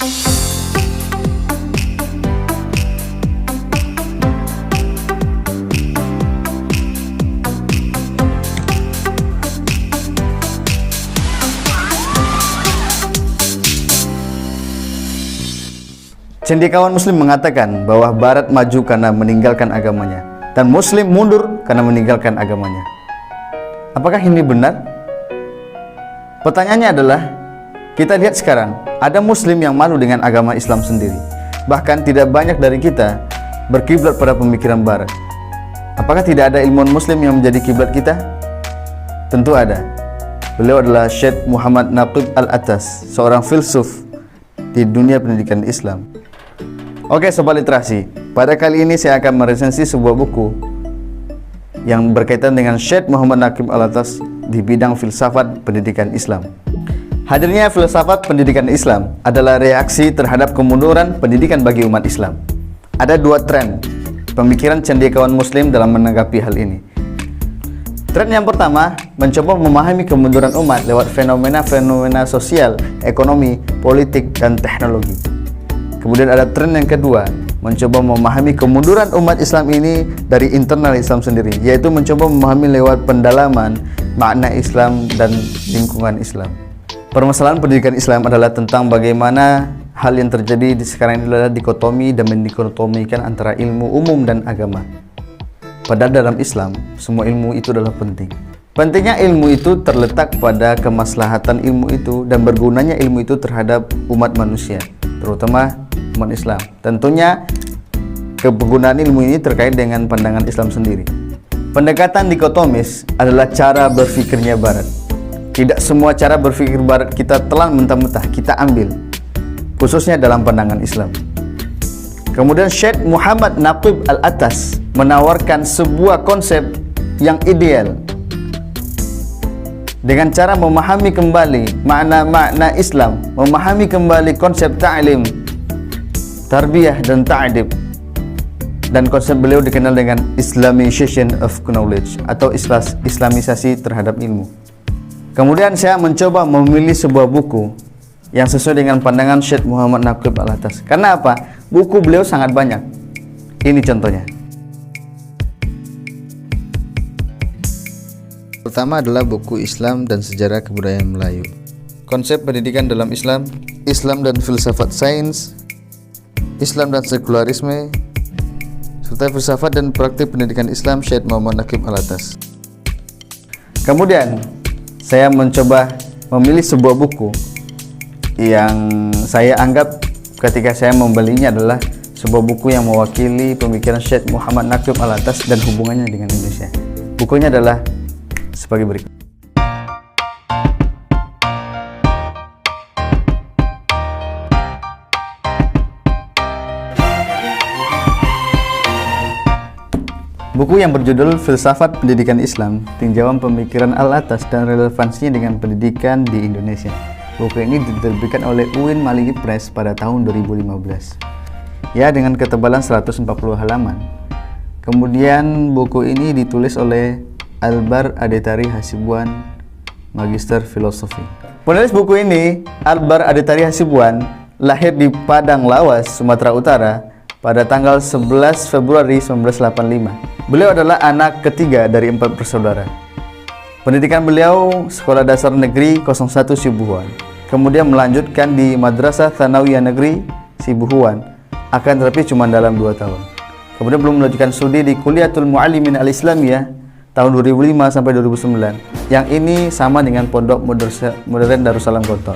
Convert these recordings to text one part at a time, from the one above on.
Cendekiawan Muslim mengatakan bahwa Barat maju karena meninggalkan agamanya dan Muslim mundur karena meninggalkan agamanya. Apakah ini benar? Pertanyaannya adalah, kita lihat sekarang ada Muslim yang malu dengan agama Islam sendiri. Bahkan tidak banyak dari kita berkiblat pada pemikiran Barat. Apakah tidak ada ilmuwan Muslim yang menjadi kiblat kita? Tentu ada. Beliau adalah Syekh Muhammad Naqib Al-Attas, seorang filsuf di dunia pendidikan Islam. Oke Sobat Literasi, pada kali ini saya akan meresensi sebuah buku yang berkaitan dengan Syekh Muhammad Naqib Al-Attas di bidang filsafat pendidikan Islam. Hadirnya filsafat pendidikan Islam adalah reaksi terhadap kemunduran pendidikan bagi umat Islam. Ada dua tren pemikiran cendekiawan Muslim dalam menanggapi hal ini. Tren yang pertama, mencoba memahami kemunduran umat lewat fenomena-fenomena sosial, ekonomi, politik, dan teknologi. Kemudian ada tren yang kedua, mencoba memahami kemunduran umat Islam ini dari internal Islam sendiri, yaitu mencoba memahami lewat pendalaman makna Islam dan lingkungan Islam. Permasalahan pendidikan Islam adalah tentang bagaimana hal yang terjadi di sekarang ini adalah dikotomi dan mendikotomikan antara ilmu umum dan agama. Padahal dalam Islam, semua ilmu itu adalah penting. Pentingnya ilmu itu terletak pada kemaslahatan ilmu itu dan bergunanya ilmu itu terhadap umat manusia, terutama umat Islam. Tentunya kegunaan ilmu ini terkait dengan pandangan Islam sendiri. Pendekatan dikotomis adalah cara berpikirnya Barat. Tidak semua cara berpikir Barat kita telan mentah-mentah, kita ambil, khususnya dalam pandangan Islam. Kemudian Syekh Muhammad Naqib Al-Attas menawarkan sebuah konsep yang ideal dengan cara memahami kembali makna-makna Islam, memahami kembali konsep ta'lim, tarbiyah dan ta'adib, dan konsep beliau dikenal dengan Islamization of knowledge atau islamisasi terhadap ilmu. Kemudian saya mencoba memilih sebuah buku yang sesuai dengan pandangan Syekh Muhammad Naqib Al-Attas. Karena apa? Buku beliau sangat banyak. Ini contohnya. Pertama adalah buku Islam dan Sejarah Kebudayaan Melayu. Konsep pendidikan dalam Islam, Islam dan filsafat sains, Islam dan sekularisme, serta filsafat dan praktik pendidikan Islam Syekh Muhammad Naqib Al-Attas. Kemudian saya mencoba memilih sebuah buku yang saya anggap ketika saya membelinya adalah sebuah buku yang mewakili pemikiran Syekh Muhammad Naqib Al-Attas dan hubungannya dengan Indonesia. Bukunya adalah sebagai berikut. Buku yang berjudul Filsafat Pendidikan Islam, Tinjauan Pemikiran Al-Attas dan Relevansinya dengan Pendidikan di Indonesia. Buku ini diterbitkan oleh UIN Maliki Press pada tahun 2015. Ya, dengan ketebalan 140 halaman. Kemudian buku ini ditulis oleh Albar Adetari Hasibuan, Magister Filosofi. Penulis buku ini, Albar Adetari Hasibuan, lahir di Padang Lawas, Sumatera Utara pada tanggal 11 Februari 1985. Beliau adalah anak ketiga dari 4 bersaudara. Pendidikan beliau Sekolah Dasar Negeri 01 Sibuhuan. Kemudian melanjutkan di Madrasah Tsanawiyah Negeri Sibuhuan, akan tetapi cuma dalam 2 tahun. Kemudian belum melanjutkan studi di Kuliatul Muallimin Al-Islamiyah tahun 2005 sampai 2009. Yang ini sama dengan Pondok Modern Darussalam Gontor.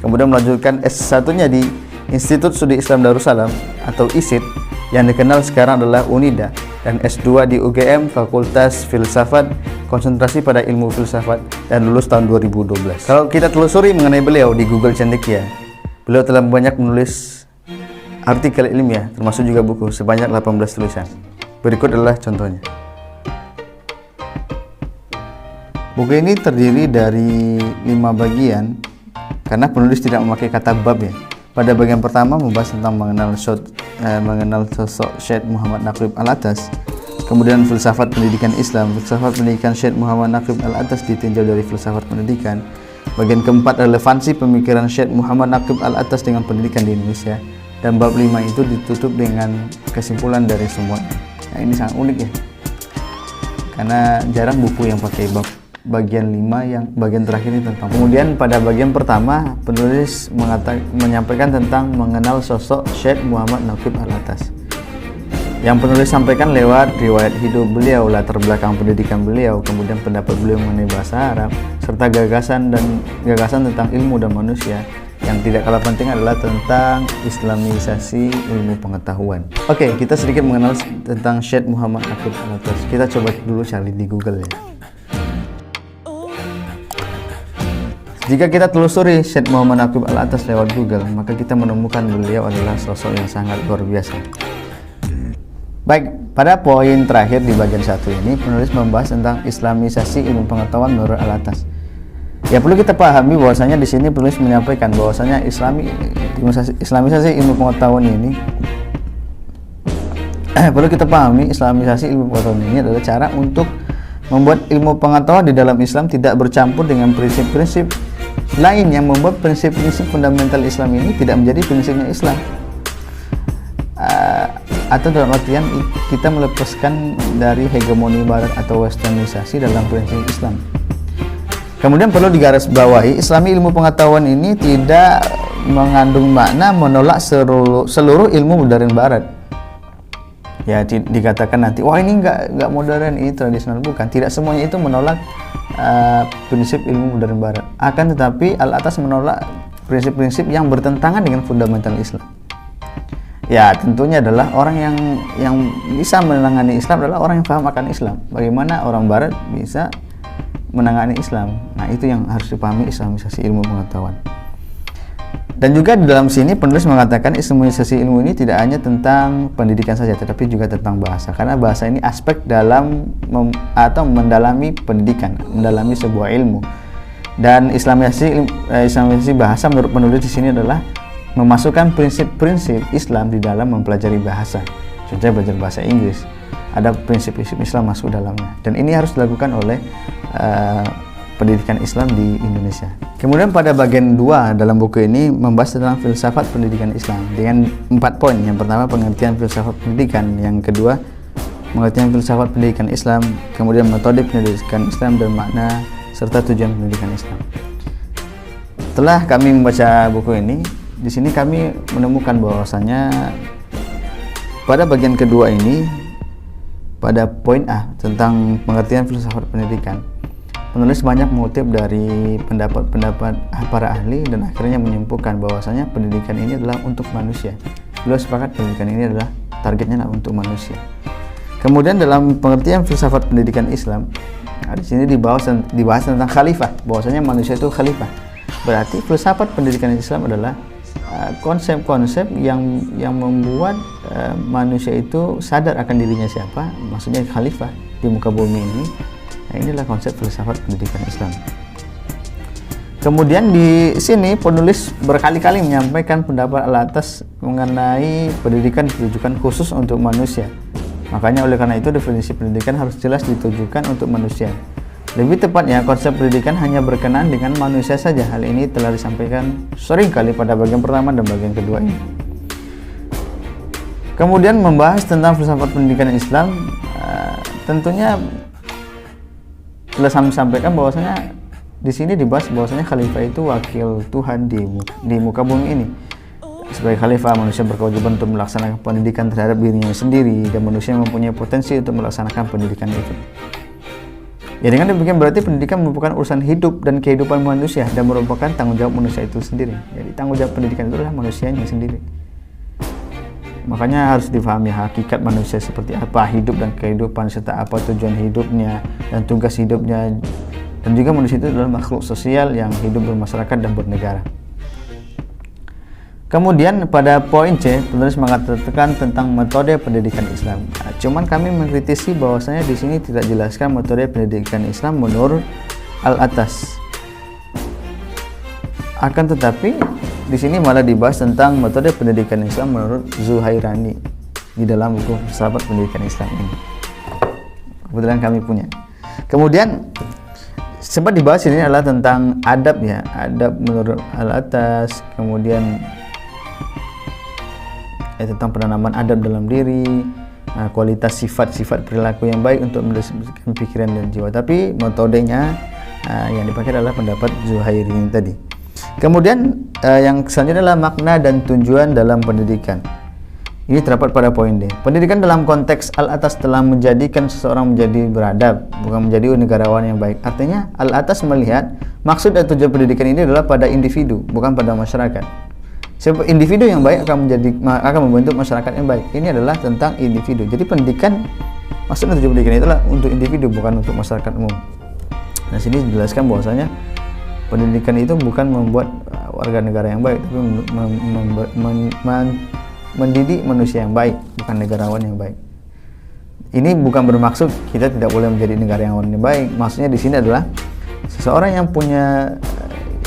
Kemudian melanjutkan S1-nya di Institut Studi Islam Darussalam atau ISID yang dikenal sekarang adalah UNIDA, dan S2 di UGM Fakultas Filsafat, konsentrasi pada ilmu filsafat, dan lulus tahun 2012. Kalau kita telusuri mengenai beliau di Google Cendekia, beliau telah banyak menulis artikel ilmiah, termasuk juga buku sebanyak 18 tulisan. Berikut adalah contohnya. Buku ini terdiri dari 5 bagian karena penulis tidak memakai kata bab ya. Pada bagian pertama membahas tentang mengenal sosok Syekh Muhammad Naqib Al-Attas. Kemudian filsafat pendidikan Islam, filsafat pendidikan Syekh Muhammad Naqib Al-Attas ditinjau dari filsafat pendidikan. Bagian keempat, relevansi pemikiran Syekh Muhammad Naqib Al-Atas dengan pendidikan di Indonesia. Dan bab 5 itu ditutup dengan kesimpulan dari semua. Nah, ini sangat unik ya, karena jarang buku yang pakai bab bagian 5 yang bagian terakhir ini tentang. Kemudian pada bagian pertama, penulis menyampaikan tentang mengenal sosok Syekh Muhammad Naqib Al-Atas. Yang penulis sampaikan lewat riwayat hidup beliau, latar belakang pendidikan beliau, kemudian pendapat beliau mengenai bahasa Arab, serta gagasan tentang ilmu dan manusia. Yang tidak kalah penting adalah tentang Islamisasi ilmu pengetahuan. Oke, kita sedikit mengenal tentang Syekh Muhammad Naqib Al-Atas. Kita coba dulu cari di Google ya. Jika kita telusuri Syekh Muhammad Naqib Al-Atas lewat Google, maka kita menemukan beliau adalah sosok yang sangat luar biasa. Baik, pada poin terakhir di bagian 1 ini, penulis membahas tentang Islamisasi ilmu pengetahuan menurut Al-Atas. Ya, perlu kita pahami bahwasanya di sini penulis menyampaikan bahwasanya Islamisasi ilmu pengetahuan ini perlu kita pahami Islamisasi ilmu pengetahuan ini adalah cara untuk membuat ilmu pengetahuan di dalam Islam tidak bercampur dengan prinsip-prinsip lain yang membuat prinsip-prinsip fundamental Islam ini tidak menjadi prinsipnya Islam. Atau dalam artian kita melepaskan dari hegemoni barat atau westernisasi dalam prinsip Islam. Kemudian perlu digarisbawahi, Islami ilmu pengetahuan ini tidak mengandung makna menolak seluruh ilmu modern barat. Ya, dikatakan nanti, wah ini enggak modern, ini tradisional. Bukan, tidak semuanya itu menolak prinsip ilmu modern barat. Akan tetapi Al-Atas menolak prinsip-prinsip yang bertentangan dengan fundamental Islam. Ya, tentunya adalah orang yang bisa menangani Islam adalah orang yang paham akan Islam. Bagaimana orang barat bisa menangani Islam? Nah, itu yang harus dipahami Islamisasi ilmu pengetahuan. Dan juga di dalam sini penulis mengatakan Islamisasi ilmu ini tidak hanya tentang pendidikan saja, tetapi juga tentang bahasa. Karena bahasa ini aspek dalam atau mendalami pendidikan, mendalami sebuah ilmu. Dan Islamisasi bahasa menurut penulis di sini adalah memasukkan prinsip-prinsip Islam di dalam mempelajari bahasa. Contohnya belajar bahasa Inggris, ada prinsip-prinsip Islam masuk dalamnya, dan ini harus dilakukan oleh pendidikan Islam di Indonesia. Kemudian pada bagian 2 dalam buku ini membahas tentang filsafat pendidikan Islam dengan 4 poin. Yang pertama, pengertian filsafat pendidikan. Yang kedua, pengertian filsafat pendidikan Islam. Kemudian metode pendidikan Islam dan makna serta tujuan pendidikan Islam. Setelah kami membaca buku ini, di sini kami menemukan bahwasanya pada bagian kedua ini, pada poin A tentang pengertian filsafat pendidikan, penulis banyak mengutip dari pendapat-pendapat para ahli dan akhirnya menyimpulkan bahwasanya pendidikan ini adalah untuk manusia. Beliau sepakat pendidikan ini adalah targetnya untuk manusia. Kemudian dalam pengertian filsafat pendidikan Islam, di sini dibahas tentang khalifah, bahwasanya manusia itu khalifah. Berarti filsafat pendidikan Islam adalah konsep-konsep yang membuat manusia itu sadar akan dirinya siapa, maksudnya khalifah di muka bumi ini. Nah, inilah konsep filsafat pendidikan Islam. Kemudian di sini penulis berkali-kali menyampaikan pendapat Al-Atas mengenai pendidikan ditujukan khusus untuk manusia. Makanya oleh karena itu definisi pendidikan harus jelas ditujukan untuk manusia. Lebih tepatnya, konsep pendidikan hanya berkenaan dengan manusia saja. Hal ini telah disampaikan sering kali pada bagian pertama dan bagian kedua ini. Kemudian membahas tentang filsafat pendidikan Islam, tentunya telah sampaikan bahwasanya di sini dibahas bahwasanya khalifah itu wakil Tuhan di muka bumi ini. Sebagai khalifah, manusia berkewajiban untuk melaksanakan pendidikan terhadap dirinya sendiri, dan manusia mempunyai potensi untuk melaksanakan pendidikan itu. Ya, dengan demikian berarti pendidikan merupakan urusan hidup dan kehidupan manusia dan merupakan tanggung jawab manusia itu sendiri. Jadi tanggung jawab pendidikan itu adalah manusianya sendiri. Makanya harus difahami hakikat manusia seperti apa, hidup dan kehidupan, serta apa tujuan hidupnya dan tugas hidupnya. Dan juga manusia itu adalah makhluk sosial yang hidup bermasyarakat dan bernegara. Kemudian pada poin C, penulis mengatakan tentang metode pendidikan Islam. Nah, cuman kami mengkritisi bahwasanya di sini tidak jelaskan metode pendidikan Islam menurut Al-Atas. Akan tetapi di sini malah dibahas tentang metode pendidikan Islam menurut Zuhairani di dalam buku Filsafat Pendidikan Islam ini. Kebetulan kami punya. Kemudian sempat dibahas ini adalah tentang adab ya, adab menurut Al-Atas, kemudian tentang penanaman adab dalam diri, kualitas sifat-sifat perilaku yang baik untuk membersihkan pikiran dan jiwa. Tapi metodenya yang dipakai adalah pendapat Zuhairi ini tadi. Kemudian yang selanjutnya adalah makna dan tujuan dalam pendidikan. Ini terdapat pada poin D. Pendidikan dalam konteks Al-Atas telah menjadikan seseorang menjadi beradab, bukan menjadi negarawan yang baik. Artinya Al-Atas melihat maksud dan tujuan pendidikan ini adalah pada individu, bukan pada masyarakat. Sebab individu yang baik akan membentuk masyarakat yang baik. Ini adalah tentang individu. Jadi pendidikan, maksud dan tujuan pendidikan itu adalah untuk individu, bukan untuk masyarakat umum. Nah, sini dijelaskan bahwasanya pendidikan itu bukan membuat warga negara yang baik, tapi mendidik manusia yang baik, bukan negarawan yang baik. Ini bukan bermaksud kita tidak boleh menjadi negarawan yang baik. Maksudnya di sini adalah seseorang yang punya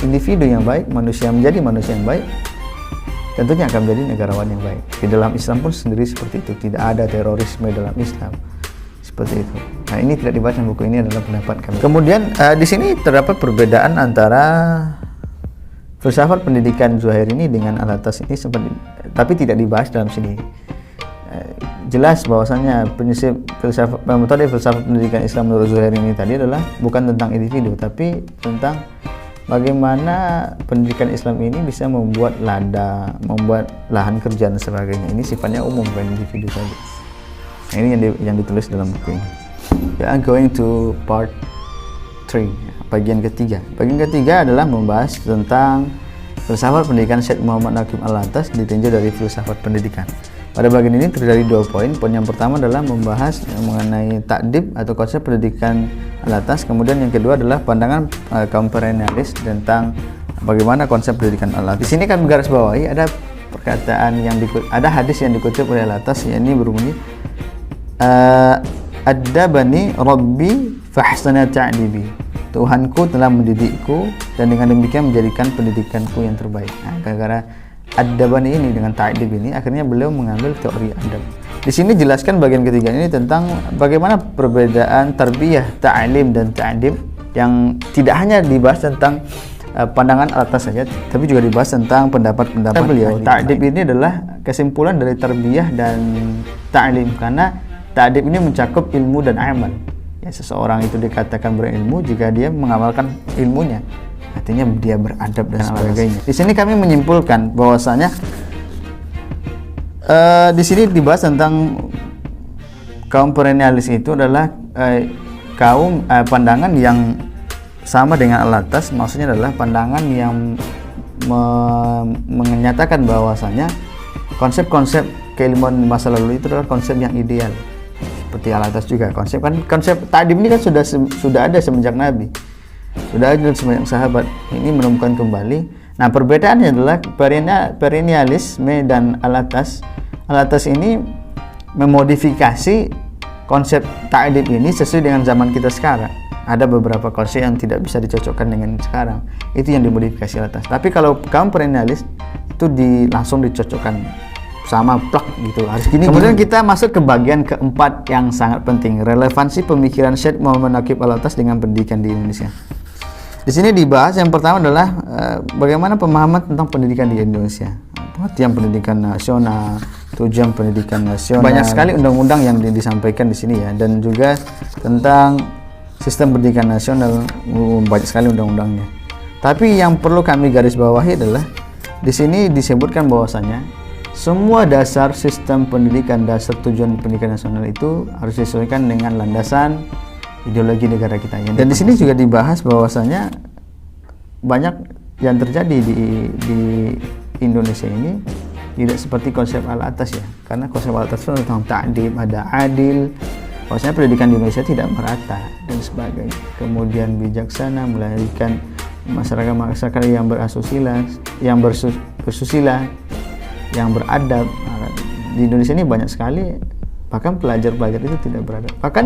individu yang baik, manusia menjadi manusia yang baik, tentunya akan menjadi negarawan yang baik. Di dalam Islam pun sendiri seperti itu. Tidak ada terorisme dalam Islam seperti itu. Nah, ini tidak dibahas dalam buku ini, adalah pendapat kami. Kemudian di sini terdapat perbedaan antara filsafat pendidikan Zuhairi ini dengan Al-Atas ini tapi tidak dibahas dalam sini. Jelas bahwasanya prinsip metode filsafat pendidikan Islam menurut Zuhairi ini tadi adalah bukan tentang individu, tapi tentang bagaimana pendidikan Islam ini bisa membuat membuat lahan kerja dan sebagainya. Ini sifatnya umum, bukan individu saja. Nah, ini yang ditulis dalam buku ini. We are going to part 3, bagian ketiga. Bagian ketiga adalah membahas tentang filsafat pendidikan Syekh Muhammad Naqib Al-Atas ditinjau dari filsafat pendidikan. Pada bagian ini terdiri dari 2 poin. Poin yang pertama adalah membahas mengenai takdib atau konsep pendidikan Al-Atas. Kemudian yang kedua adalah pandangan kaum perennialis tentang bagaimana konsep pendidikan Al-Atas. Di sini kami garis bawahi ada perkataan ada hadis yang dikutip oleh Al-Atas, yakni berbunyi Adabani Rabbi fahsana ta'dibi. Tuhanku telah mendidikku dan dengan demikian menjadikan pendidikanku yang terbaik. Nah, gara-gara adabani ini dengan ta'dib ini, akhirnya beliau mengambil teori adab. Di sini jelaskan bagian ketiga ini tentang bagaimana perbedaan tarbiyah, ta'lim dan ta'dib, yang tidak hanya dibahas tentang pandangan Al-Atas saja, tapi juga dibahas tentang pendapat-pendapat beliau. Ta'dib ini adalah kesimpulan dari tarbiyah dan ta'lim, karena ta'dib ini mencakup ilmu dan amal. Ya, seseorang itu dikatakan berilmu jika dia mengamalkan ilmunya, artinya dia beradab dan sebagainya. Di sini kami menyimpulkan bahwasanya di sini dibahas tentang kaum perennialis itu adalah kaum pandangan yang sama dengan Al-Atas. Maksudnya adalah pandangan yang menyatakan bahwasanya konsep-konsep keilmuan masa lalu itu adalah konsep yang ideal. Seperti Al-Atas juga, konsep ta'dib ini kan sudah ada semenjak Nabi, sudah ada semenjak sahabat. Ini menemukan kembali. Nah, perbedaannya adalah perennialisme dan Al-Atas. Al-Atas ini memodifikasi konsep ta'dib ini sesuai dengan zaman kita sekarang. Ada beberapa konsep yang tidak bisa dicocokkan dengan sekarang, itu yang dimodifikasi Al-Atas. Tapi kalau kaum perennialis itu langsung dicocokkan sama plak gitu, harus gini. Kemudian kita masuk ke bagian keempat yang sangat penting, relevansi pemikiran Syekh Muhammad Naqib Al-Atas dengan pendidikan di Indonesia. Di sini dibahas yang pertama adalah bagaimana pemahaman tentang pendidikan di Indonesia, pengertian pendidikan nasional, tujuan pendidikan nasional. Banyak sekali undang-undang yang disampaikan di sini ya, dan juga tentang sistem pendidikan nasional, banyak sekali undang-undangnya. Tapi yang perlu kami garis bawahi adalah di sini disebutkan bahwasanya semua dasar sistem pendidikan, dasar tujuan pendidikan nasional itu harus disesuaikan dengan landasan ideologi negara kita. Dan di sini juga dibahas bahwasanya banyak yang terjadi di Indonesia ini tidak seperti konsep Al-Atas ya, karena konsep Al-Atas itu tentang ta'dib, ada adil, bahwasanya pendidikan di Indonesia tidak merata dan sebagainya. Kemudian bijaksana, melahirkan masyarakat yang berasusila, yang bersusila, yang beradab. Di Indonesia ini banyak sekali, bahkan pelajar-pelajar itu tidak beradab. Bahkan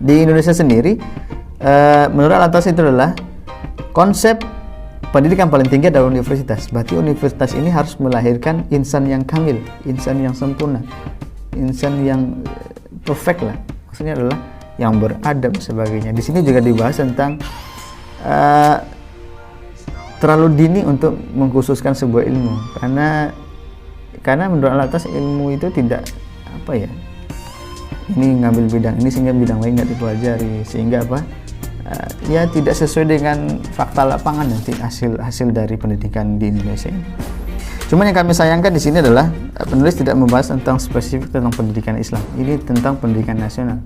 di Indonesia sendiri, menurut Al-Atas itu adalah konsep pendidikan paling tinggi adalah universitas. Berarti universitas ini harus melahirkan insan yang kamil, insan yang sempurna, insan yang perfect lah. Maksudnya adalah yang beradab sebagainya. Di sini juga dibahas tentang terlalu dini untuk mengkhususkan sebuah ilmu, karena menurut Al-Atas ilmu itu tidak ini ngambil bidang ini sehingga bidang lain nggak dipelajari, sehingga ya tidak sesuai dengan fakta lapangan nanti hasil dari pendidikan di Indonesia ini. Cuman yang kami sayangkan di sini adalah penulis tidak membahas tentang spesifik tentang pendidikan Islam. Ini tentang pendidikan nasional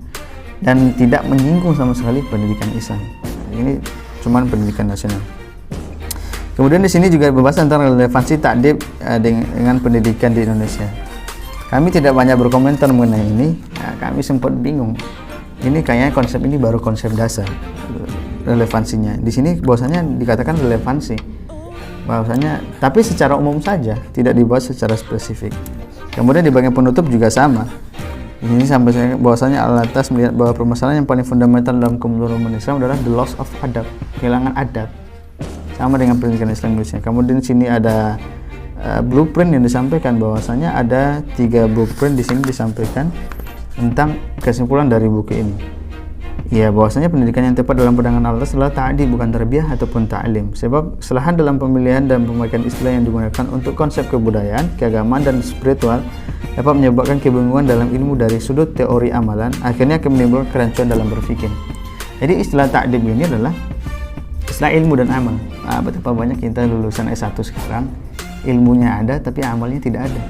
dan tidak menyinggung sama sekali pendidikan Islam. Ini cuman pendidikan nasional. Kemudian di sini juga membahas tentang relevansi takdib dengan pendidikan di Indonesia. Kami tidak banyak berkomentar mengenai ini. Kami sempat bingung. Ini kayaknya konsep ini baru konsep dasar relevansinya. Di sini bahwasanya dikatakan relevansi. Bahwasanya tapi secara umum saja, tidak dibahas secara spesifik. Kemudian di bagian penutup juga sama. Ini sampai bahwasanya Al-Atas melihat bahwa permasalahan yang paling fundamental dalam kemunduran Islam adalah the loss of adab, kehilangan adab. Sama dengan pendidikan Islam Indonesia. Kemudian di sini ada blueprint yang disampaikan, bahwasanya ada 3 blueprint di sini disampaikan tentang kesimpulan dari buku ini. Ya, bahwasanya pendidikan yang tepat dalam pandangan Allah adalah ta'dib, bukan tarbiyah ataupun ta'lim. Sebab kesalahan dalam pemilihan dan pemakaian istilah yang digunakan untuk konsep kebudayaan, keagamaan dan spiritual dapat menyebabkan kebingungan dalam ilmu dari sudut teori amalan, akhirnya akan menimbulkan kerancuan dalam berpikir. Jadi istilah ta'dib ini adalah istilah ilmu dan amal. Betapa banyak kita lulusan S1 sekarang ilmunya ada tapi amalnya tidak ada.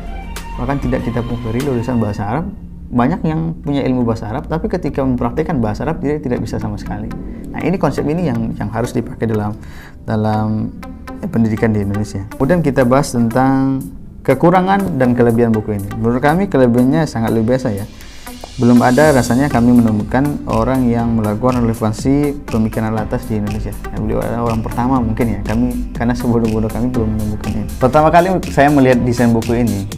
Bahkan tidak kita pungkiri lulusan bahasa Arab, banyak yang punya ilmu bahasa Arab tapi ketika mempraktikkan bahasa Arab dia tidak bisa sama sekali. Nah, ini konsep ini yang harus dipakai dalam pendidikan di Indonesia. Kemudian kita bahas tentang kekurangan dan kelebihan buku ini. Menurut kami kelebihannya sangat luar biasa ya. Belum ada rasanya kami menemukan orang yang melakukan relevansi pemikiran Al-Atas di Indonesia. Beliau adalah orang pertama mungkin ya. Karena sebodoh-bodoh kami belum menemukannya. Pertama kali saya melihat desain buku ini,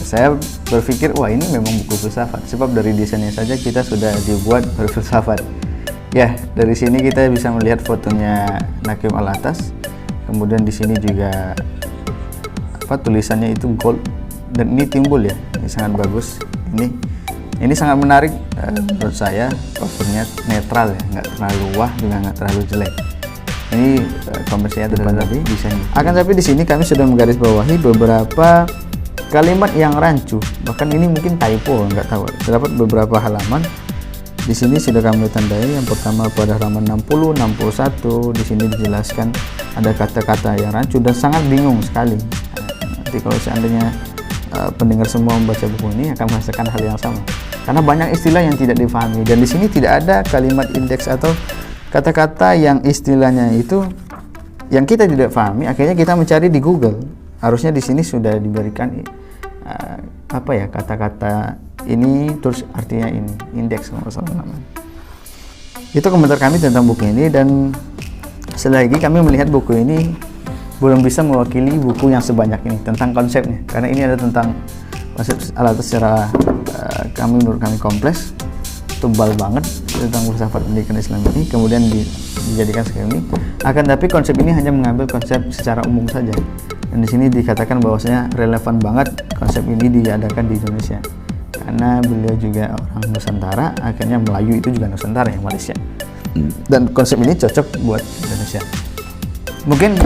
saya berpikir wah ini memang buku filsafat, sebab dari desainnya saja kita sudah dibuat berfilsafat. Ya, dari sini kita bisa melihat fotonya Nakim Al-Atas. Kemudian di sini juga tulisannya itu gold, dan ini timbul ya, ini sangat bagus. Ini sangat menarik menurut saya. Covernya netral ya, nggak terlalu wah juga nggak terlalu jelek. Ini komersinya terhadap desainnya. Akan tapi di sini kami sudah menggarisbawahi beberapa kalimat yang rancu, bahkan ini mungkin typo, nggak tahu. Terdapat beberapa halaman di sini sudah kami tandai. Yang pertama pada halaman 60, 61 di sini dijelaskan ada kata-kata yang rancu dan sangat bingung sekali. Nanti kalau seandainya pendengar semua membaca buku ini akan merasakan hal yang sama, karena banyak istilah yang tidak difahami dan di sini tidak ada kalimat indeks atau kata-kata yang istilahnya itu yang kita tidak pahami. Akhirnya kita mencari di Google. Harusnya di sini sudah diberikan kata-kata ini terus artinya ini indeks kalau salah namanya. Itu komentar kami tentang buku ini, dan sekali lagi kami melihat buku ini belum bisa mewakili buku yang sebanyak ini tentang konsepnya, karena ini ada tentang konsep Al-Atas secara menurut kami kompleks, tebal banget tentang filsafat pendidikan Islam ini, kemudian dijadikan seperti ini. Akan tapi konsep ini hanya mengambil konsep secara umum saja, dan di sini dikatakan bahwasanya relevan banget konsep ini diadakan di Indonesia karena beliau juga orang Nusantara, akhirnya Melayu itu juga Nusantara ya, Malaysia, dan konsep ini cocok buat Indonesia. Mungkin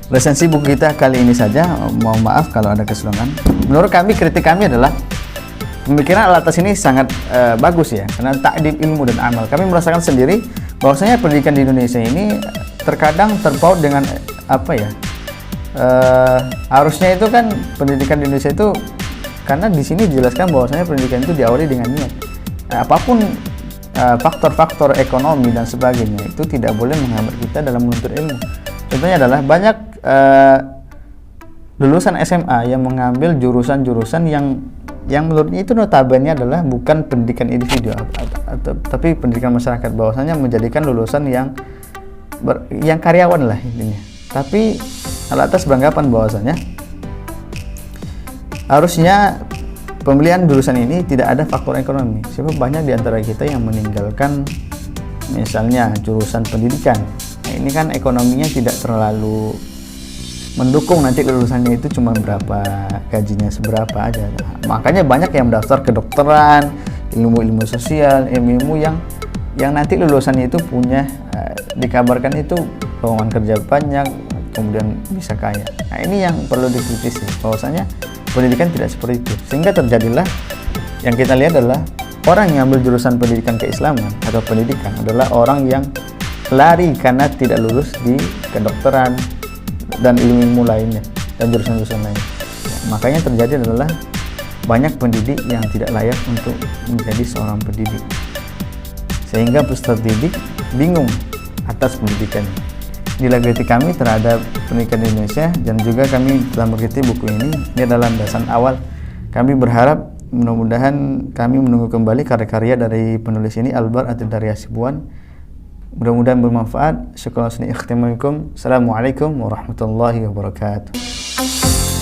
resensi buku kita kali ini saja. Mohon maaf kalau ada keseluruhan. Menurut kami, kritik kami adalah pemikiran Al-Atas ini sangat bagus ya, karena ta'dib ilmu dan amal. Kami merasakan sendiri bahwasanya pendidikan di Indonesia ini terkadang terpaut dengan harusnya itu kan pendidikan di Indonesia itu, karena di sini dijelaskan bahwasanya pendidikan itu diawali dengan niat. Apapun faktor-faktor ekonomi dan sebagainya itu tidak boleh menghambat kita dalam menuntut ilmu. Contohnya adalah banyak lulusan SMA yang mengambil jurusan-jurusan yang menurutnya itu notabene adalah bukan pendidikan individu tapi pendidikan masyarakat, bahwasanya menjadikan lulusan yang karyawan lah intinya. Tapi Al-Atas beranggapan bahwasanya harusnya pemilihan jurusan ini tidak ada faktor ekonomi, sebab banyak di antara kita yang meninggalkan misalnya jurusan pendidikan. Nah, ini kan ekonominya tidak terlalu mendukung, nanti lulusannya itu cuma berapa, gajinya seberapa aja. Nah, makanya banyak yang mendaftar kedokteran, ilmu-ilmu sosial, ilmu yang yang nanti lulusannya itu punya dikabarkan itu lowongan kerja banyak, kemudian bisa kaya. Nah, ini yang perlu dikritisi, bahwasanya pendidikan tidak seperti itu, sehingga terjadilah yang kita lihat adalah orang yang ambil jurusan pendidikan keislaman atau pendidikan adalah orang yang lari karena tidak lulus di kedokteran dan ilmu lainnya dan jurusan-jurusan lain. Makanya terjadi adalah banyak pendidik yang tidak layak untuk menjadi seorang pendidik, sehingga peserta didik bingung atas pendidikan. Inilah kritik kami terhadap pendidikan di Indonesia, dan juga kami telah mengkritik buku ini. Ini adalah landasan awal. Kami berharap mudah-mudahan kami menunggu kembali karya-karya dari penulis ini, Albar Atidari Hasibuan. Mudah-mudahan bermanfaat. Syukran. Assalamualaikum warahmatullahi wabarakatuh.